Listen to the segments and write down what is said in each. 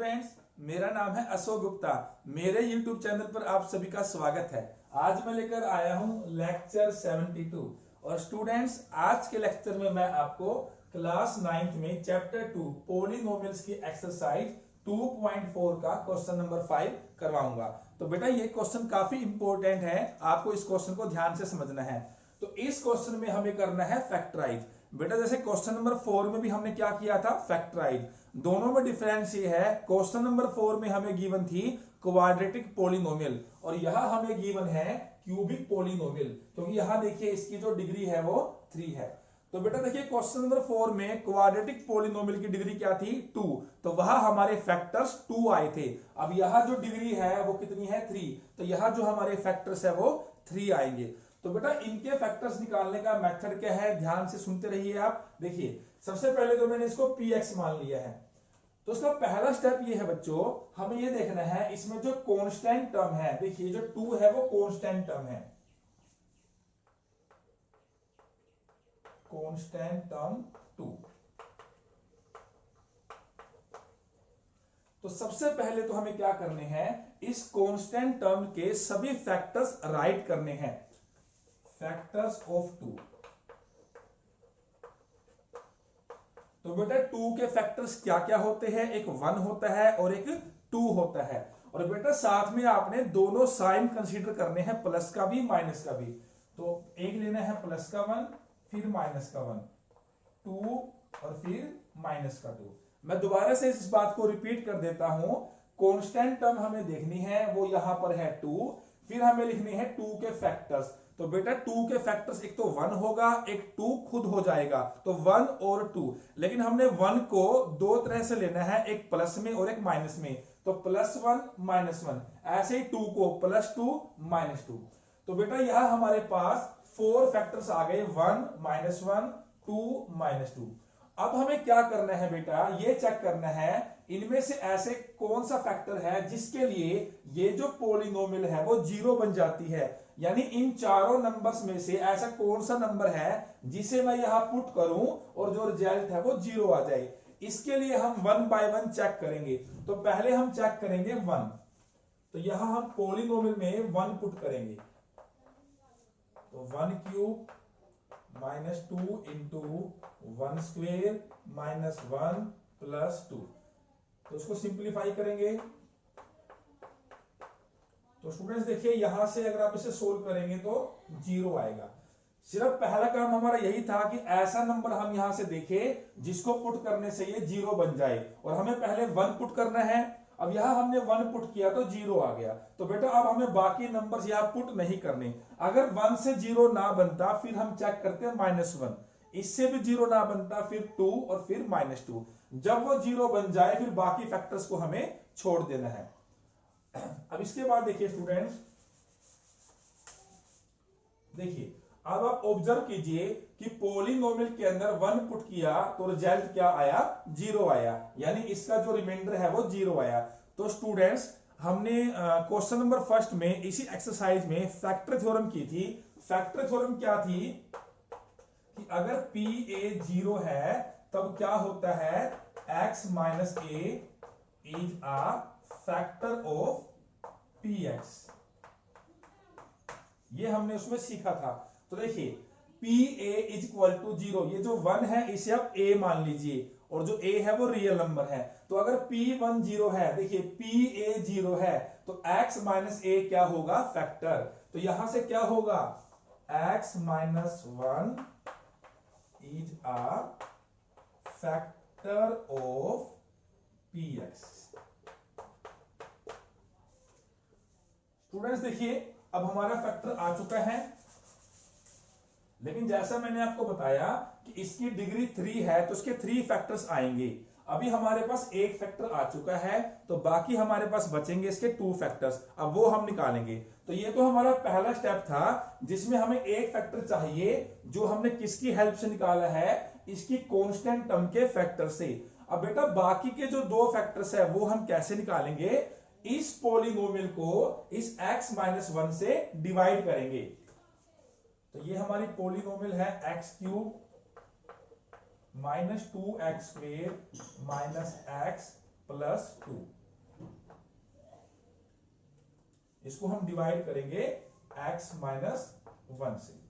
Students, मेरा नाम है अशोक गुप्ता। मेरे YouTube चैनल पर आप सभी का स्वागत है। आज मैं लेकर आया हूं लेक्चर 72 और स्टूडेंट्स आज के लेक्चर में मैं आपको क्लास 9th में चैप्टर 2 पॉलिनोमियल्स की एक्सरसाइज 2.4 का क्वेश्चन नंबर 5 करवाऊंगा। तो बेटा ये क्वेश्चन काफी इंपॉर्टेंट है, आपको इस क्वेश्चन को ध्यान से समझना है। तो इस क्वेश्चन में हमें करना है फैक्टराइज। बेटा जैसे क्वेश्चन नंबर 4 में भी हमने क्या किया था, फैक्टराइज। दोनों में डिफरेंस ये है, क्वेश्चन नंबर 4 में हमें गिवन थी क्वाड्रेटिक पॉलिनोमियल और यहां हमें गिवन है क्यूबिक पॉलिनोमियल, क्योंकि यहां देखिए इसकी जो डिग्री है वो 3 है। तो बेटा देखिए क्वेश्चन नंबर 4 में क्वाड्रेटिक पॉलिनोमियल की डिग्री क्या थी, 2। तो वहां हमारे फैक्टर्स 2 आए थे। अब यहां जो डिग्री है वो कितनी है, 3। तो यहां जो हमारे फैक्टर्स है वो 3 आएंगे। तो बेटा इनके फैक्टर्स निकालने का मेथड क्या है, ध्यान से सुनते रहिए आप। देखिए सबसे पहले तो मैंने इसको px मान लिया है। तो उसका पहला स्टेप ये है बच्चों, हमें ये देखना है इसमें जो कांस्टेंट टर्म है, देखिए जो 2 है वो कांस्टेंट टर्म है, कांस्टेंट टर्म 2। तो सबसे पहले तो हमें क्या करने हैं, इस कांस्टेंट टर्म के सभी फैक्टर्स राइट करने हैं, फैक्टर्स ऑफ 2। तो बेटा 2 के फैक्टर्स क्या क्या होते हैं, एक 1 होता है और एक 2 होता है। और बेटा साथ में आपने दोनों साइन कंसीडर करने हैं, प्लस का भी माइनस का भी। तो एक लेना है प्लस का 1 फिर माइनस का 1, 2 और फिर माइनस का 2। मैं दोबारा से इस बात को रिपीट कर देता हूं, कांस्टेंट टर्म हमें देखनी है, वो यहां पर है 2, फिर हमें लिखनी है 2 के फैक्टर्स। तो बेटा 2 के फैक्टर्स एक तो 1 होगा, एक 2 खुद हो जाएगा, तो 1 और 2। लेकिन हमने 1 को दो तरह से लेना है, एक प्लस में और एक माइनस में। तो +1 -1, ऐसे ही 2 को +2 -2। तो बेटा यहां हमारे पास 4 फैक्टर्स आ गए, 1 -1 2 -2। अब हमें क्या करना है बेटा, ये चेक करना है इनमें से ऐसे कौन सा फैक्टर है जिसके लिए ये जो पॉलिनोमियल है वो 0 बन जाती है। यानी इन चारों नंबर्स में से ऐसा कौन सा नंबर है जिसे मैं यहां पुट करूं और जो रिजल्ट है वो 0 आ जाए। इसके लिए हम 1 बाय 1 चेक करेंगे। तो पहले हम चेक करेंगे 1। तो यहां हम पॉलिनोमियल में 1 पुट करेंगे। तो 1 क्यूब -2 इंटू 1 स्क्वेयर -1 +2। तो उसको सिंप्लीफाई करेंगे। तो स्टूडेंट्स देखिए यहां से अगर आप इसे सोल्व करेंगे तो 0 आएगा। सिर्फ पहला काम हमारा यही था कि ऐसा नंबर हम यहां से देखें जिसको पुट करने से ये 0 बन जाए, और हमें पहले 1 पुट करना है। अब यहां हमने 1 पुट किया तो 0 आ गया। तो बेटा अब हमें बाकी नंबर्स यहां पुट नहीं करने। अगर 1 से 0 ना बनता फिर हम चेक करते हैं -1, इससे भी 0 ना बनता फिर 2 और फिर -2। जब वो 0 बन जाए फिर बाकी फैक्टर्स को हमें छोड़ देना है। अब इसके बाद देखिए स्टूडेंट्स, देखिए अब आप ऑब्जर्व कीजिए कि पॉलिनोमियल के अंदर 1 पुट किया तो रिजल्ट क्या आया, 0 आया। यानी इसका जो रिमाइंडर है वो 0 आया। तो स्टूडेंट्स हमने क्वेश्चन नंबर फर्स्ट में इसी एक्सरसाइज में फैक्टर थ्योरम की थी। फैक्टर थ्योरम क्या थी कि अगर PA 0 है तब क्या होता है, x - a is a factor of PX। ये हमने उसमें सीखा था। तो देखिए PA इज इक्वल टू 0, ये जो 1 है इसे आप A मान लीजिए और जो A है वो रियल नंबर है। तो अगर P1 0 है, देखिए PA 0 है तो x - a क्या होगा, फैक्टर। तो यहां से क्या होगा, x - 1 is a factor of PX। Students देखिए अब हमारा फैक्टर आ चुका है, लेकिन जैसा मैंने आपको बताया कि इसकी डिग्री 3 है तो उसके 3 फैक्टर्स आएंगे। अभी हमारे पास एक फैक्टर आ चुका है तो बाकी हमारे पास बचेंगे इसके 2 फैक्टर्स, अब वो हम निकालेंगे। तो ये तो हमारा पहला स्टेप था जिसमें हमें एक फैक्टर चाहिए, जो हमने किसकी हेल्प से निकाला है, इसकी कांस्टेंट टर्म के फैक्टर से। अब बेटा बाकी के जो 2 फैक्टर्स है वो हम कैसे निकालेंगे, इस पॉलिनोमियल को इस x - 1 से डिवाइड करेंगे। तो ये हमारी पॉलिनोमियल है x³ -2x² - x प्लस 2। इसको हम डिवाइड करेंगे x माइनस 1 से।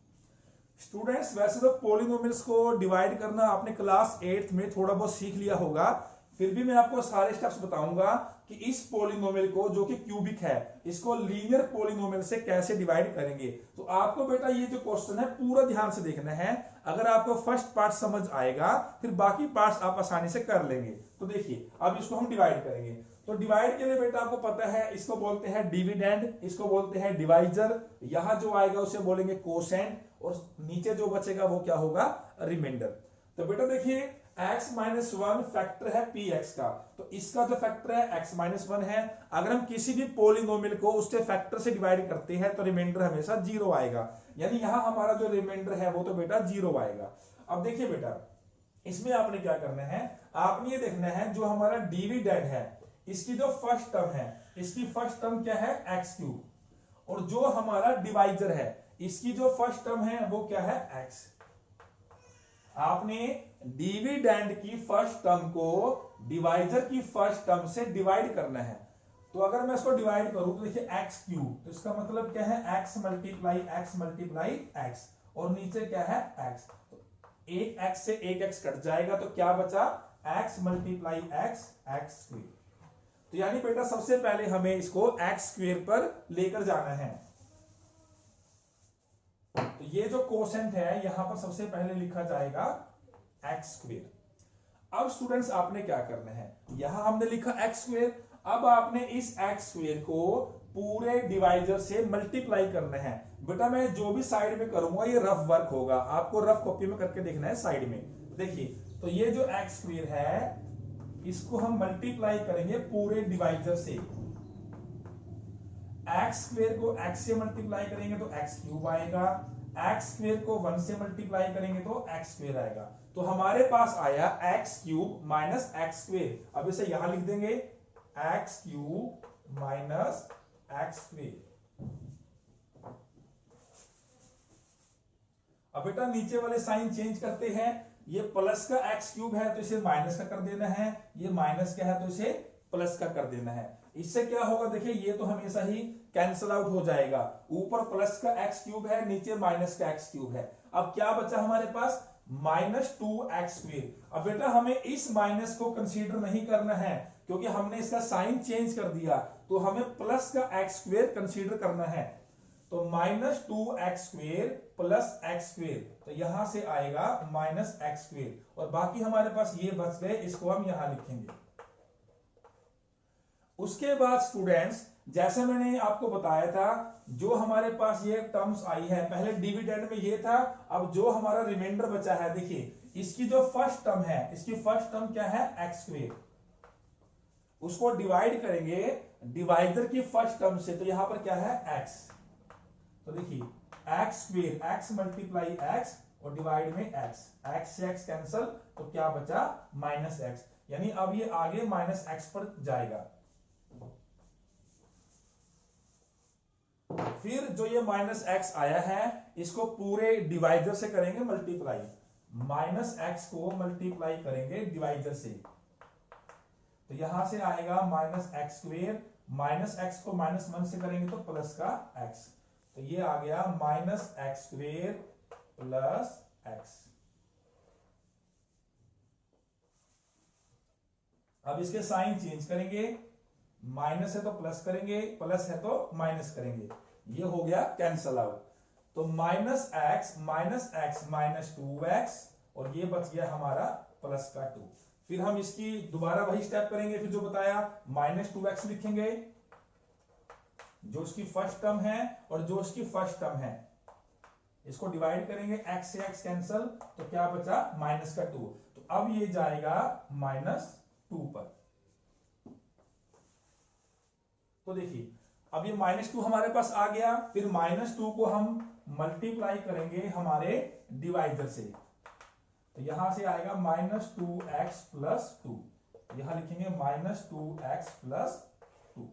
स्टूडेंट्स वैसे तो पॉलिनोमियल्स को डिवाइड करना आपने क्लास 8th में थोड़ा बहुत सीख लिया होगा, फिर भी मैं आपको सारे स्टेप्स बताऊंगा कि इस पॉलिनोमियल को जो कि क्यूबिक है इसको लीनियर पॉलिनोमियल से कैसे डिवाइड करेंगे। तो आपको बेटा ये जो क्वेश्चन है पूरा ध्यान से देखना है। अगर आपको फर्स्ट पार्ट समझ आएगा फिर बाकी पार्ट्स आप आसानी से कर लेंगे। तो देखिए अब इसको हम डिवाइड करेंगे। तो डिवाइड के लिए बेटा आपको पता है इसको बोलते हैं डिविडेंड, इसको बोलते हैं डिवाइजर, यहां जो आएगा उसे बोलेंगे कोसेंट, और नीचे जो बचेगा वो क्या होगा, रिमाइंडर। तो बेटा देखिए x माइनस 1 फैक्टर है px का, तो इसका जो फैक्टर है x माइनस 1 है। अगर हम किसी भी पॉलिनोमियल को उसके फैक्टर से डिवाइड करते हैं तो रिमाइंडर हमेशा 0 आएगा, यानी यहां हमारा जो रिमाइंडर है वो तो बेटा 0 आएगा। अब देखिए बेटा इसमें आपने क्या करना है, आपने ये देखना है जो हमारा डिविडेंड है इसकी जो फर्स्ट टर्म है, इसकी फर्स्ट टर्म क्या है x क्यूब, और जो हमारा डिवाइजर है इसकी जो फर्स्ट टर्म है वो क्या है x। आपने डिविडेंड की फर्स्ट टर्म को डिवाइजर की फर्स्ट टर्म से डिवाइड करना है। तो अगर मैं इसको डिवाइड करूं तो देखिए x क्यूब, तो इसका मतलब क्या है x मल्टीप्लाई x, और नीचे क्या है x, तो एक x से एक x कट जाएगा तो क्या बचा, x multiply x, x square. तो यानी बेटा सबसे पहले हमें इसको x स्क्वायर पर लेकर जाना है। तो ये जो कोसेंट है यहां पर सबसे पहले लिखा जाएगा x स्क्वायर। अब स्टूडेंट्स आपने क्या करना है, यहां हमने लिखा x स्क्वायर, अब आपने इस x स्क्वायर को पूरे डिवाइजर से मल्टीप्लाई करना है। बेटा मैं जो भी साइड में करूंगा ये रफ वर्क होगा, आपको रफ कॉपी में करके देखना है साइड में। देखिए तो ये जो x स्क्वायर है इसको हम मल्टीप्लाई करेंगे पूरे डिवाइजर से। x स्क्वायर को x से मल्टीप्लाई करेंगे तो x क्यूब आएगा, x स्क्वायर को 1 से मल्टीप्लाई करेंगे तो x स्क्वायर आएगा। तो हमारे पास आया x cube minus x square. अब इसे यहां लिख देंगे x cube minus x square. अब बेटा नीचे वाले साइन चेंज करते हैं, ये प्लस का x क्यूब है तो इसे माइनस का कर देना है, ये माइनस का है तो इसे प्लस का कर देना है। इससे क्या होगा, देखिए ये तो हमेशा ही कैंसिल आउट हो जाएगा, ऊपर प्लस का x क्यूब है नीचे माइनस का x क्यूब है। अब क्या बचा हमारे पास, माइनस 2x स्क्वायर। अब बेटा हमें इस माइनस को कंसीडर नहीं करना है क्योंकि हमने इसका साइन चेंज कर दिया, तो हमें प्लस का x स्क्वायर कंसीडर करना है। तो minus 2x square plus x square, तो यहां से आएगा माइनस x स्क्वायर, और बाकी हमारे पास ये बच गए, इसको हम यहां लिखेंगे। उसके बाद स्टूडेंट्स जैसे मैंने आपको बताया था जो हमारे पास ये टर्म्स आई है, पहले डिविडेंड में ये था, अब जो हमारा रिमाइंडर बचा है देखिए इसकी जो फर्स्ट टर्म है, इसकी फर्स्ट टर्म क्या है, x स्क्वायर, उसको डिवाइड करेंगे डिवाइजर की फर्स्ट टर्म से, तो यहां पर क्या है x। तो देखिए x square, x multiply x और डिवाइड में x से x कैंसल, तो क्या बचा माइनस x, यानी अब ये आगे माइनस x पर जाएगा। फिर जो ये माइनस x आया है इसको पूरे डिवाइजर से करेंगे मल्टीप्लाई, माइनस x को मल्टीप्लाई करेंगे डिवाइजर से, तो यहां से आएगा minus x square, minus x को माइनस 1 से करेंगे तो प्लस का x, तो ये आ गया minus x square plus x। अब इसके साइन चेंज करेंगे, माइनस है तो प्लस करेंगे, प्लस है तो माइनस करेंगे, ये हो गया कैंसल आउट। तो माइनस x माइनस 2x, और ये बच गया हमारा प्लस का 2। फिर हम इसकी दोबारा वही स्टेप करेंगे, फिर जो बताया माइनस 2x लिखेंगे जो इसकी फर्स्ट टर्म है, और जो इसकी फर्स्ट टर्म है इसको डिवाइड करेंगे, x से x कैंसल, तो क्या बचा माइनस का 2। तो अब ये जाएगा माइनस 2 पर। तो देखिए अब ये माइनस 2 हमारे पास आ गया, फिर माइनस 2 को हम मल्टीप्लाई करेंगे हमारे डिवाइजर से, तो यहां से आएगा माइनस 2x प्लस 2, यहां लिखेंगे माइनस 2x प्लस 2।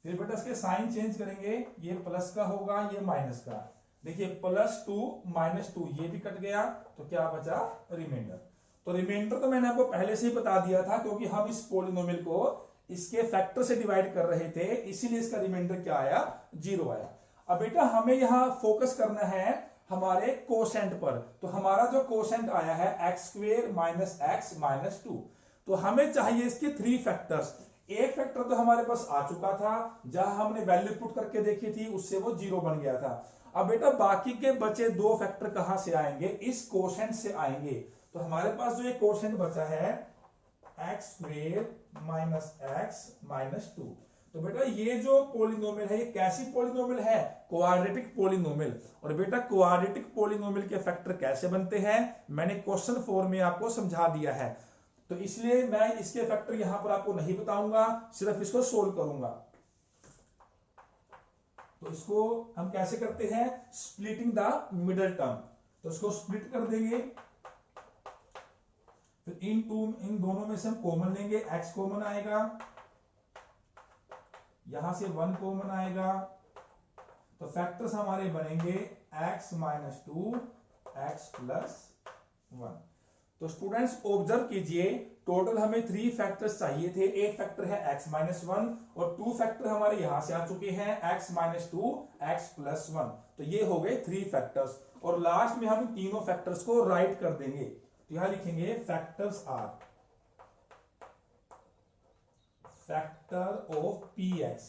फिर बेटा इसके साइन चेंज करेंगे, ये प्लस का होगा ये माइनस का, देखिए प्लस 2 माइनस 2 ये भी कट गया, तो क्या बचा रिमाइंडर। तो रिमाइंडर तो मैंने आपको पहले से ही बता दिया था, क्योंकि हम इस पॉलिनोमियल को इसके फैक्टर से डिवाइड कर रहे थे, इसीलिए इसका रिमाइंडर क्या आया, 0 आया। अब बेटा हमें यहां फोकस करना है हमारे कोसेंट पर। तो हमारा जो कोसेंट आया है x² माइनस x माइनस 2, तो हमें चाहिए इसके 3 फैक्टर्स। एक फैक्टर तो हमारे पास आ चुका था, जहां हमने वैल्यू पुट करके देखी थी, उससे वो 0 बन गया था। अब बेटा बाकी के बचे 2 फैक्टर कहां से आएंगे, इस कोसेंट से आएंगे। तो हमारे पास जो ये कोसेंट बचा है x² माइनस x माइनस 2, तो बेटा ये जो पॉलिनोमियल है, ये कैसी पॉलिनोमियल है, क्वाड्रेटिक पॉलिनोमियल। और बेटा क्वाड्रेटिक पॉलिनोमियल के फैक्टर कैसे बनते हैं, मैंने क्वेश्चन 4 में आपको समझा दिया है, तो इसलिए मैं इसके फैक्टर यहां पर आपको नहीं बताऊंगा, सिर्फ इसको सोल्व करूंगा। तो इसको हम कैसे करते हैं, स्प्लिटिंग द मिडल टर्म। तो इसको स्प्लिट कर देंगे, फिर इन दोनों में से हम कॉमन लेंगे, x कॉमन आएगा, यहां से 1 कॉमन आएगा, तो फैक्टर्स हमारे बनेंगे x माइनस 2 x प्लस 1। तो स्टूडेंट्स ऑब्जर्व कीजिए, टोटल हमें 3 फैक्टर्स चाहिए थे। एक फैक्टर है x माइनस 1 और 2 फैक्टर हमारे यहां से आ चुके हैं x माइनस 2 x प्लस 1। तो ये हो गए 3 फैक्टर्स, और लास्ट में हम तीनों फैक्टर्स को राइट कर देंगे। तो यहां लिखेंगे factors are factor of px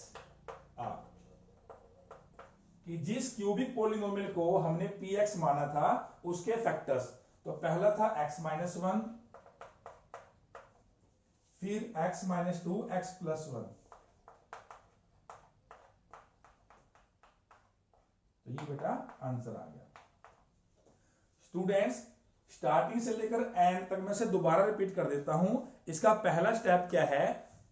are, कि जिस क्यूबिक पॉलिनोमियल को हमने px माना था उसके फैक्टर्स। तो पहला था x माइनस 1, फिर x माइनस 2 x प्लस 1। तो ये बेटा आंसर आ गया। स्टूडेंट्स स्टार्टिंग से लेकर एंड तक मैं से दोबारा रिपीट कर देता हूं। इसका पहला स्टेप क्या है,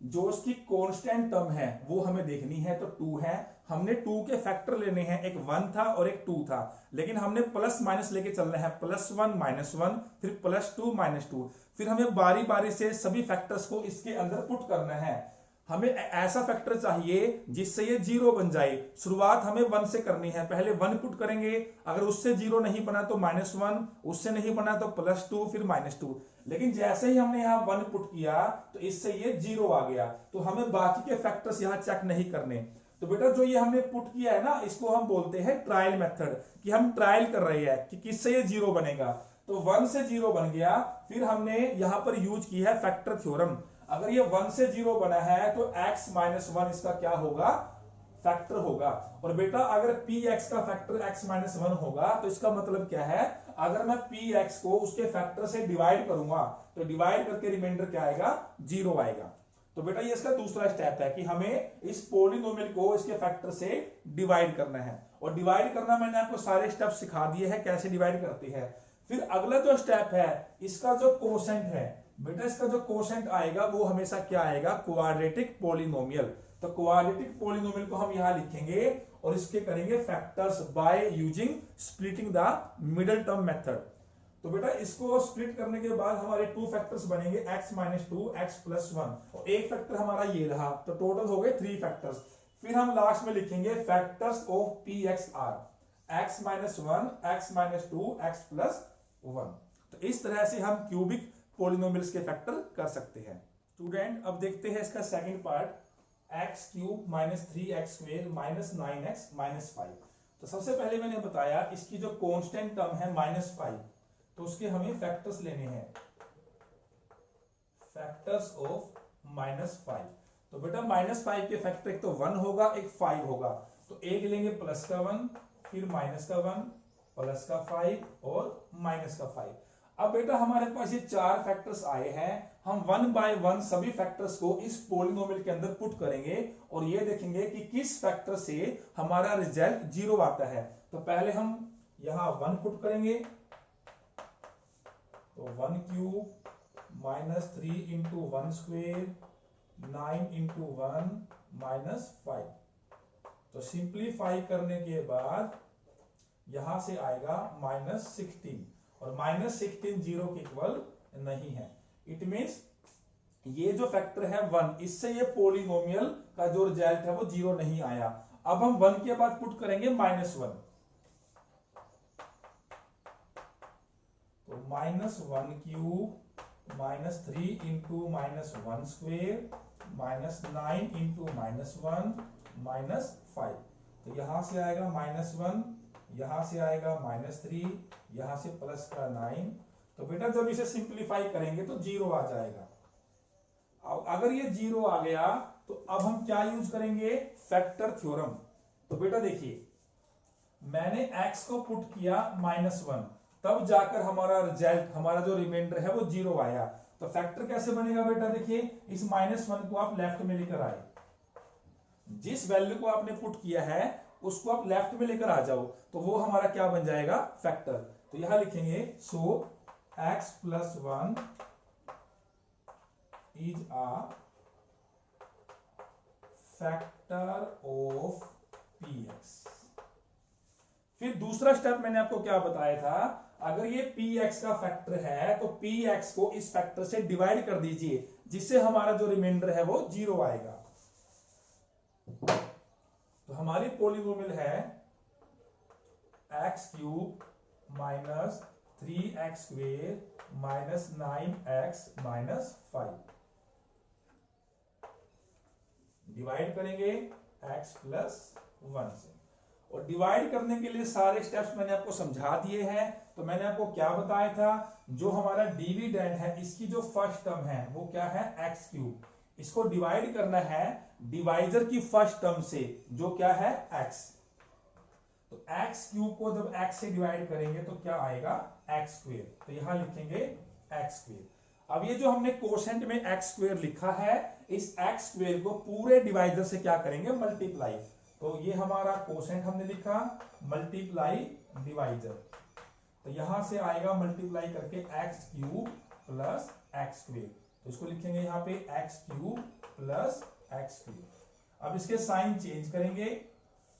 जो इसकी कांस्टेंट टर्म है वो हमें देखनी है, तो 2 है। हमने 2 के फैक्टर लेने हैं, एक 1 था और एक 2 था, लेकिन हमने प्लस माइनस लेके चलना है, +1 -1 फिर +2 -2। फिर हमें बारी बारी से सभी फैक्टर्स को इसके अंदर पुट करना है। हमें ऐसा फैक्टर चाहिए जिससे ये 0 बन जाए। शुरुआत हमें 1 से करनी है, पहले 1 पुट करेंगे, अगर उससे 0 नहीं बना तो -1, उससे नहीं बना तो +2 फिर -2। लेकिन जैसे ही हमने यहाँ 1 पुट किया तो इससे ये 0 आ गया, तो हमें बाकी के फैक्टर्स यहाँ चेक नहीं करने। तो बेटा जो ये हमने पुट किया है ना, इसको हम बोलते हैं ट्रायल मेथड, कि हम ट्रायल कर रहे हैं कि किससे ये 0 बनेगा। तो 1 से 0 बन गया, फिर हमने यहां पर यूज किया है फैक्टर थ्योरम। अगर ये 1 से 0 बना है तो x माइनस 1 इसका क्या होगा, फैक्टर होगा। और बेटा अगर px का फैक्टर x माइनस 1 होगा तो इसका मतलब क्या है, अगर मैं px को उसके फैक्टर से डिवाइड करूंगा तो डिवाइड करके रिमाइंडर क्या आएगा, 0 आएगा। तो बेटा ये इसका दूसरा स्टेप है कि हमें इस पॉलिनोमियल को इसके फैक्टर से डिवाइड करना है। और डिवाइड करना मैंने आपको सारे स्टेप सिखा दिए हैं, कैसे डिवाइड करते हैं। फिर अगला जो स्टेप है, इसका जो कोसेंट है, बेटा इसका जो कोसेंट आएगा वो हमेशा क्या आएगा, क्वाड्रेटिक पॉलिनोमियल। तो क्वाड्रेटिक पॉलिनोमियल को हम यहां लिखेंगे और इसके करेंगे factors by using splitting the middle term method. तो बेटा इसको स्प्लिट करने के बाद हमारे 2 फैक्टर्स बनेंगे x माइनस 2 x प्लस 1, और एक फैक्टर हमारा ये रहा, तो टोटल हो गए 3 फैक्टर्स। फिर हम लास्ट में लिखेंगे factors of px r x minus 1 x minus 2 x plus 1। तो इस तरह से हम क्यूबिक पॉलिनोमियल्स के फैक्टर कर सकते हैं। स्टूडेंट अब देखते हैं इसका second part, x cube minus 3x square minus 9x minus 5। तो सबसे पहले मैंने बताया इसकी जो कांस्टेंट टर्म है -5, तो उसके हमें फैक्टर्स लेने हैं, फैक्टर्स ऑफ -5। तो बेटा -5 के फैक्टर एक तो 1 होगा, एक 5 होगा। तो एक लेंगे प्लस का 1, फिर माइनस का 1, प्लस का 5 और माइनस का 5। अब बेटा हमारे पास ये 4 फैक्टर्स आए हैं, हम 1 बाय 1 सभी फैक्टर्स को इस पॉलिनोमियल के अंदर पुट करेंगे और ये देखेंगे कि किस फैक्टर से हमारा रिजल्ट 0 आता है। तो पहले हम यहां 1 पुट करेंगे, तो 1 cube minus 3 into 1 square 9 into 1 minus 5। तो सिंप्लीफाई करने के बाद यहां से आएगा -16, और -16 0 के इक्वल नहीं है। इट मींस ये जो फैक्टर है 1, इससे ये पॉलिनोमियल का जो रिजल्ट है वो 0 नहीं आया। अब हम 1 के बाद पुट करेंगे -1, तो -1 क्यूब -3 इंटू -1 स्क्वेयर -9 इंटू -1 -5। तो यहां से आएगा -1, यहां से आएगा -3, यहां से प्लस का 9। तो बेटा जब इसे सिंप्लीफाई करेंगे तो 0 आ जाएगा। अब अगर ये 0 आ गया तो अब हम क्या यूज करेंगे, फैक्टर थ्योरम। तो बेटा देखिए, मैंने x को पुट किया -1, तब जाकर हमारा रिजल्ट, हमारा जो रिमाइंडर है वो 0 आया। तो फैक्टर कैसे बनेगा बेटा, देखिए इस -1 को आप लेफ्ट में लेकर आए, जिस वैल्यू को आपने पुट किया है उसको आप लेफ्ट में लेकर आ जाओ, तो वो हमारा क्या बन जाएगा, फैक्टर। तो यहां लिखेंगे सो x + 1 is a factor of px। फिर दूसरा स्टेप मैंने आपको क्या बताया था, अगर ये px का फैक्टर है तो px को इस फैक्टर से डिवाइड कर दीजिए, जिससे हमारा जो रिमाइंडर है वो 0 आएगा। तो हमारी पॉलीनोमियल है x³ - 3x² - 9x - 5। डिवाइड करेंगे x + 1 से, और डिवाइड करने के लिए सारे स्टेप्स मैंने आपको समझा दिए हैं। तो मैंने आपको क्या बताया था, जो हमारा डिविडेंड है इसकी जो फर्स्ट टर्म है वो क्या है, x³। इसको डिवाइड करना है डिवाइजर की फर्स्ट टर्म से, जो क्या है x। तो x³ को जब x से डिवाइड करेंगे तो क्या आएगा, x²। तो यहां लिखेंगे x²। अब ये जो हमने कोशेंट में x² लिखा है, इस x² को पूरे डिवाइजर से क्या करेंगे, मल्टीप्लाई। तो ये हमारा कोशेंट हमने लिखा, मल्टीप्लाई डिवाइजर। तो यहां से आएगा मल्टीप्लाई करके x³ + x²। तो इसको लिखेंगे यहाँ पे x³ + x²। अब इसके साइन चेंज करेंगे,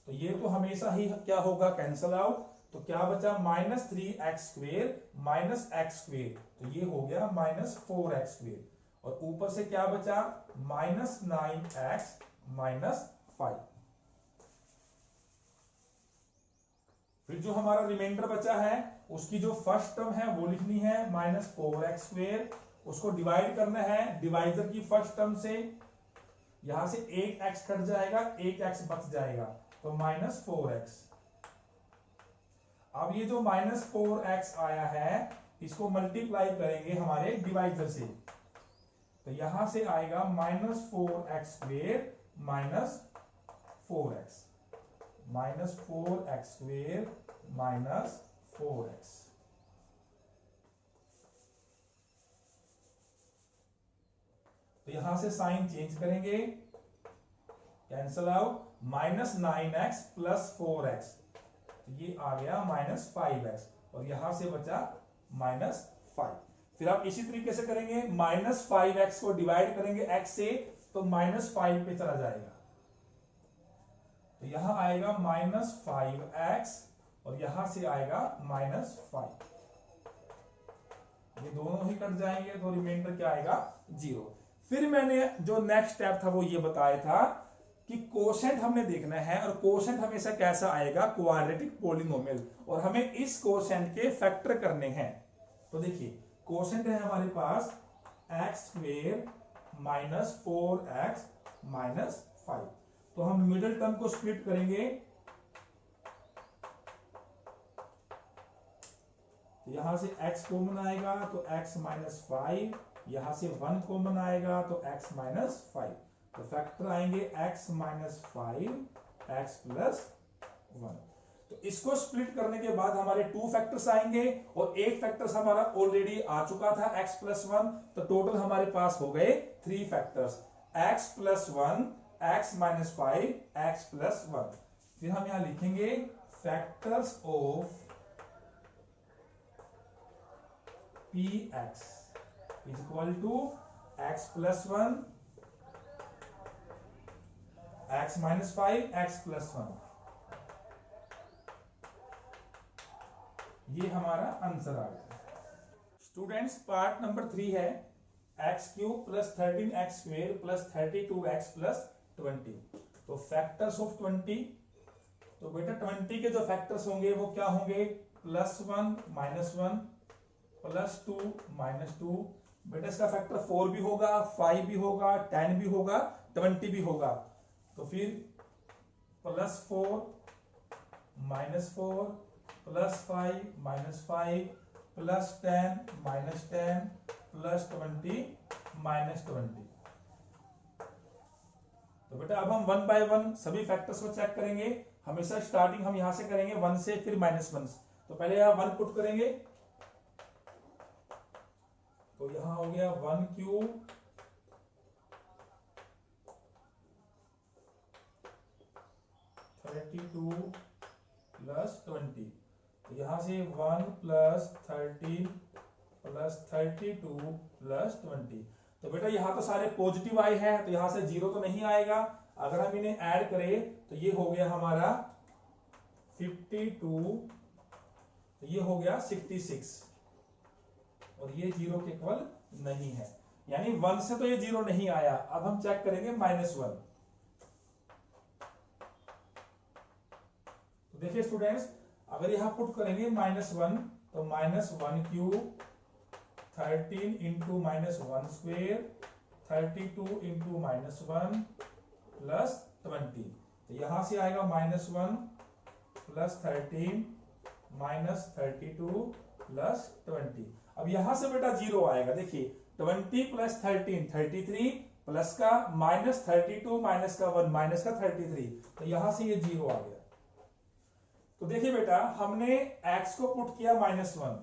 तो ये तो हमेशा ही क्या होगा, कैंसल आउट। तो क्या बचा, -3x² - x²। तो ये हो गया -4x²। और ऊपर से क्या बचा, -9x - 5। फिर जो हमारा रिमाइंडर बचा है उसकी जो फर्स्ट टर्म है वो लिखनी है -4x²। उसको डिवाइड करना है डिवाइजर की फर्स्ट टर्म से, यहां से एक x कट जाएगा, एक x बच जाएगा, तो -4x। अब ये जो -4x आया है इसको मल्टीप्लाई करेंगे हमारे डिवाइजर से, तो यहां से आएगा -4x² - 4x -4x² - 4x। तो यहां से साइन चेंज करेंगे, कैंसल आउट, -9x + 4x। तो ये आ गया -5x, और यहां से बचा -5। फिर आप इसी तरीके से करेंगे, -5x को डिवाइड करेंगे x से, तो -5 पे चला जाएगा। तो यहां आएगा -5x, और यहां से आएगा -5। ये दोनों ही कट जाएंगे, तो रिमाइंडर क्या आएगा, 0। फिर मैंने जो नेक्स्ट स्टेप था वो ये बताया था कि कोशेंट हमने देखना है, और कोशेंट हमेशा कैसा आएगा, क्वाड्रेटिक पॉलिनोमियल, और हमें इस कोशेंट के फैक्टर करने हैं। तो देखिए कोशेंट है हमारे पास x² - 4x - 5। तो हम मिडिल टर्म को स्प्लिट करेंगे, तो यहां से x कॉमन आएगा तो x - 5, यहां से 1 कॉमन आएगा तो x - 5। तो फैक्टर आएंगे x - 5 x + 1। तो इसको स्प्लिट करने के बाद हमारे 2 फैक्टर्स आएंगे, और एक फैक्टर्स हमारा ऑलरेडी आ चुका था x + 1। तो टोटल हमारे पास हो गए 3 फैक्टर्स, x + 1 x - 5 x + 1। फिर हम यहां लिखेंगे factors of px is equal to x + 1 x - 5 x + 1। ये हमारा आंसर आ गया। स्टूडेंट्स पार्ट नंबर 3 है x³ + 13x² + 32x + 20। तो फैक्टर्स ऑफ 20, तो बेटा 20 के जो फैक्टर्स होंगे वो क्या होंगे, +1 - 1 +2 - 2 बेटा इसका फैक्टर 4 भी होगा, 5 भी होगा, 10 भी होगा, 20 भी होगा। तो फिर +4 -4 +5 -5 +10 -10 +20 -20। तो बेटा अब हम 1 बाय 1 सभी फैक्टर्स को चेक करेंगे। हमेशा स्टार्टिंग हम यहां से करेंगे 1 से, फिर -1। तो पहले यहां 1 पुट करेंगे, तो यहां हो गया 1 क्यूब 32 +20। तो यहां से 1 + 13 + 32 +20। तो बेटा यहाँ तो सारे पॉजिटिव आए हैं, तो यहां से 0 तो नहीं आएगा। अगर हम इन्हें ऐड करें तो ये हो गया हमारा 52, तो ये हो गया 66, और ये 0 के इक्वल नहीं है, यानी 1 से तो ये 0 नहीं आया। अब हम चेक करेंगे -1। तो देखिए स्टूडेंट्स, अगर यहां पुट करेंगे -1, तो -1 क्यूब 13 इंटू -1 स्क्वेयर 32 इंटू -1 +20। तो यहां से आएगा -1 + 13 -32 +20। अब यहां से बेटा 0 आएगा। देखिए 20 + 13 33, प्लस का -32 माइनस का 1 माइनस का 33, तो यहां से ये 0 आ गया। तो देखिए बेटा, हमने x को पुट किया -1,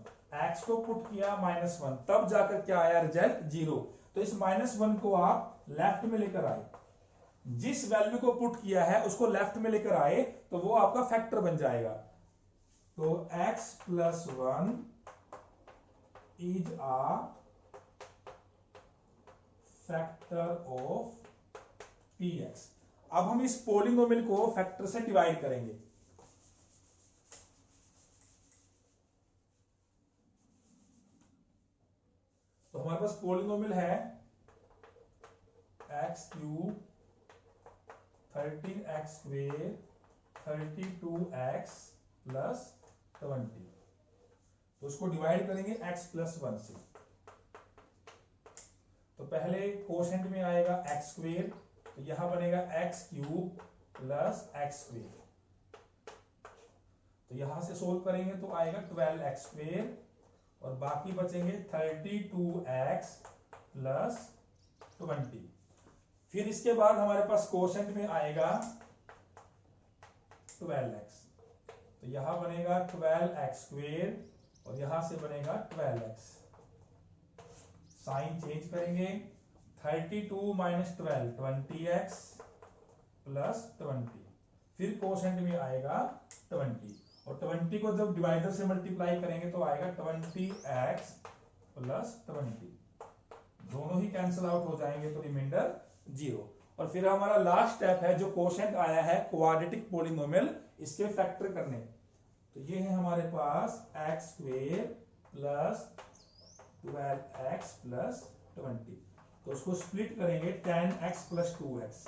x को पुट किया -1, तब जाकर क्या आया रिजल्ट 0। तो इस -1 को आप लेफ्ट में लेकर आए, जिस वैल्यू को पुट किया है उसको लेफ्ट में लेकर आए तो वो आपका फैक्टर बन जाएगा। तो x + 1 is a factor of px। अब हम इस पोलिनोमियल को फैक्टर से डिवाइड करेंगे। तो हमारे पास पोलिनोमियल है x³ 13x² 32x + 20। तो उसको डिवाइड करेंगे x + 1 से। तो पहले कोशेंट में आएगा x², तो यहां बनेगा x³ + x²। तो यहां से सोल्व करेंगे तो आएगा 12x², और बाकी बचेंगे 32x + 20। फिर इसके बाद हमारे पास कोशेंट में आएगा 12x, तो यहां बनेगा 12x², और यहां से बनेगा 12x। साइन चेंज करेंगे, 32 - 12 20x + 20। फिर कोशेंट में आएगा 20, और 20 को जब डिवाइडर से मल्टीप्लाई करेंगे तो आएगा 20x + 20। दोनों ही कैंसिल आउट हो जाएंगे, तो रिमाइंडर 0। और फिर हमारा लास्ट स्टेप है जो क्वोशिएंट आया है क्वाड्रेटिक पॉलिनोमियल, इसके फैक्टर करने। तो ये है हमारे पास x² + 12x + 20। तो उसको स्प्लिट करेंगे 10x + 2x।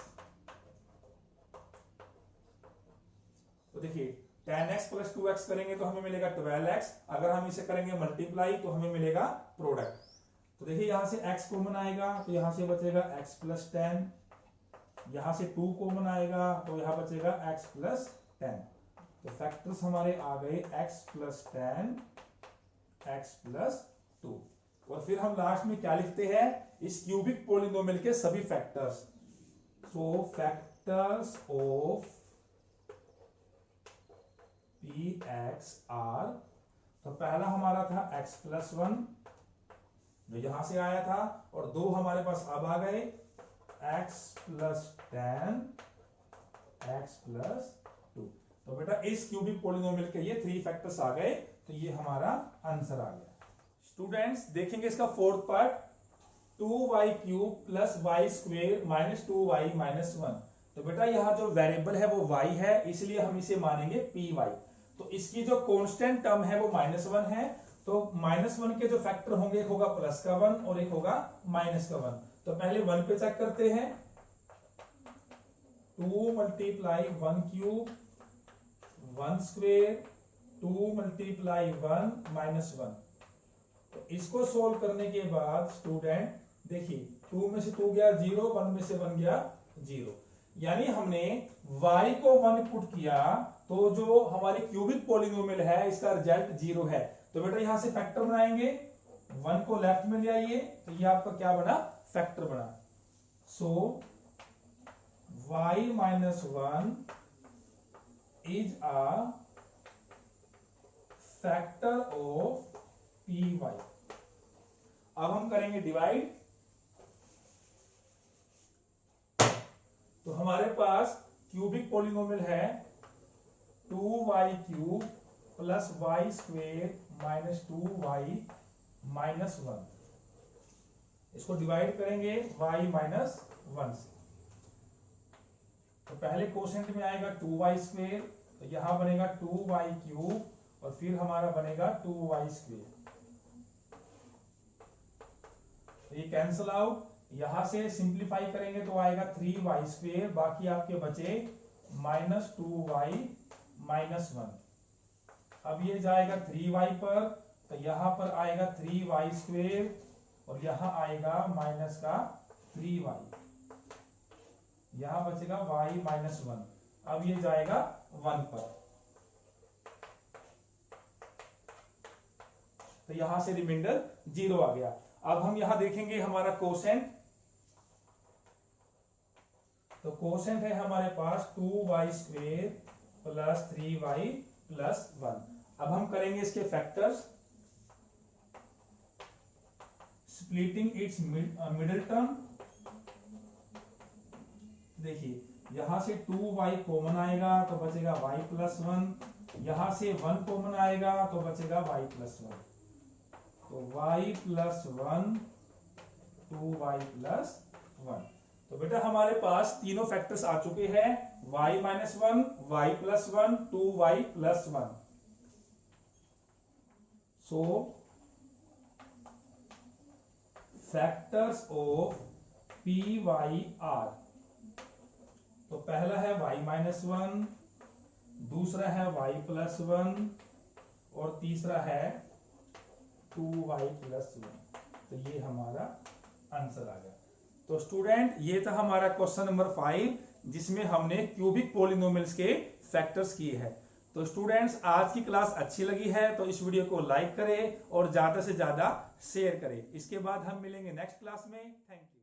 तो देखिए 10x + 2x करेंगे तो हमें मिलेगा 12x। अगर हम इसे करेंगे मल्टीप्लाई तो हमें मिलेगा प्रोडक्ट। तो देखिए यहां से x कॉमन आएगा, तो यहां से बचेगा x + 10, यहां से 2 कॉमन आएगा तो यहां बचेगा x + 10। तो फैक्टर्स हमारे आ गए x + 10 x + 2। और फिर हम लास्ट में क्या लिखते हैं, इस क्यूबिक पॉलिनोमियल के सभी factors. So factors of px are, तो पहला हमारा था x + 1 जो यहां से आया था, और 2 हमारे पास अब आ गए x + 10 x + 2। तो बेटा इस क्यूबिक पॉलिनोमियल के ये 3 फैक्टर्स आ गए, तो ये हमारा आंसर आ गया। स्टूडेंट्स देखेंगे इसका fourth part, 2y³ + y² - 2y - 1। तो बेटा यहाँ जो वेरिएबल है वो y है, इसलिए हम इसे मानेंगे py। तो इसकी जो कांस्टेंट टर्म है वो -1 है, तो -1 के जो फैक्टर होंगे, एक होगा प्लस का 1 और एक होगा माइनस का 1। तो पहले 1 पे चेक करते हैं, 2 × 1³ 1² 2 × 1 - 1। तो इसको सोल्व करने के बाद स्टूडेंट देखिए 2 में से 2 गया 0, 1 में से 1 गया 0, यानी हमने y को 1 पुट किया तो जो हमारी क्यूबिक पॉलिनोमियल है इसका रिजल्ट 0 है। तो बेटा यहां से फैक्टर बनाएंगे, 1 को लेफ्ट में ले आइए तो ये आपका क्या बना, फैक्टर बना। So y minus 1 is a factor of P Y. अब हम करेंगे डिवाइड, तो हमारे पास क्यूबिक पॉलिनोमियल है 2y cube plus Y square minus 2y minus 1। इसको डिवाइड करेंगे y माइनस 1 से, तो पहले कोशेंट में आएगा 2y स्क्वेयर, तो यहां बनेगा 2y क्यूब और फिर हमारा बनेगा 2y स्क्वेयर, तो ये कैंसल आउट। यहां से सिंप्लीफाई करेंगे तो आएगा 3y स्क्वेयर, बाकी आपके बचे माइनस 2y माइनस 1। अब ये जाएगा 3y पर, तो यहां पर आएगा 3y स्क्वेयर और यहां आएगा माइनस का 3y, यहां बचेगा y माइनस 1। अब ये जाएगा 1 पर, तो यहां से रिमाइंडर 0 आ गया। अब हम यहां देखेंगे हमारा कोसेंट, तो कोसेंट है हमारे पास 2y square plus 3y plus 1। अब हम करेंगे इसके factors, splitting it's middle term. देखिए यहां से 2y कॉमन आएगा तो बचेगा y प्लस 1, यहां से 1 कॉमन आएगा तो बचेगा y प्लस 1, तो y प्लस 1 2y प्लस 1। तो बेटा हमारे पास तीनों फैक्टर्स आ चुके हैं, y minus 1, y plus 1, 2y plus 1। So factors of P Y are, तो पहला है y माइनस 1, दूसरा है y प्लस 1 और तीसरा है 2y प्लस 1। तो ये हमारा आंसर आ गया। तो स्टूडेंट ये था हमारा क्वेश्चन नंबर 5 जिसमें हमने क्यूबिक पॉलिनोमियल्स के फैक्टर्स किए हैं। तो स्टूडेंट्स आज की क्लास अच्छी लगी है तो इस वीडियो को लाइक करें और ज्यादा से ज्यादा शेयर करें। इसके बाद हम मिलेंगे नेक्स्ट क्लास में। Thank you.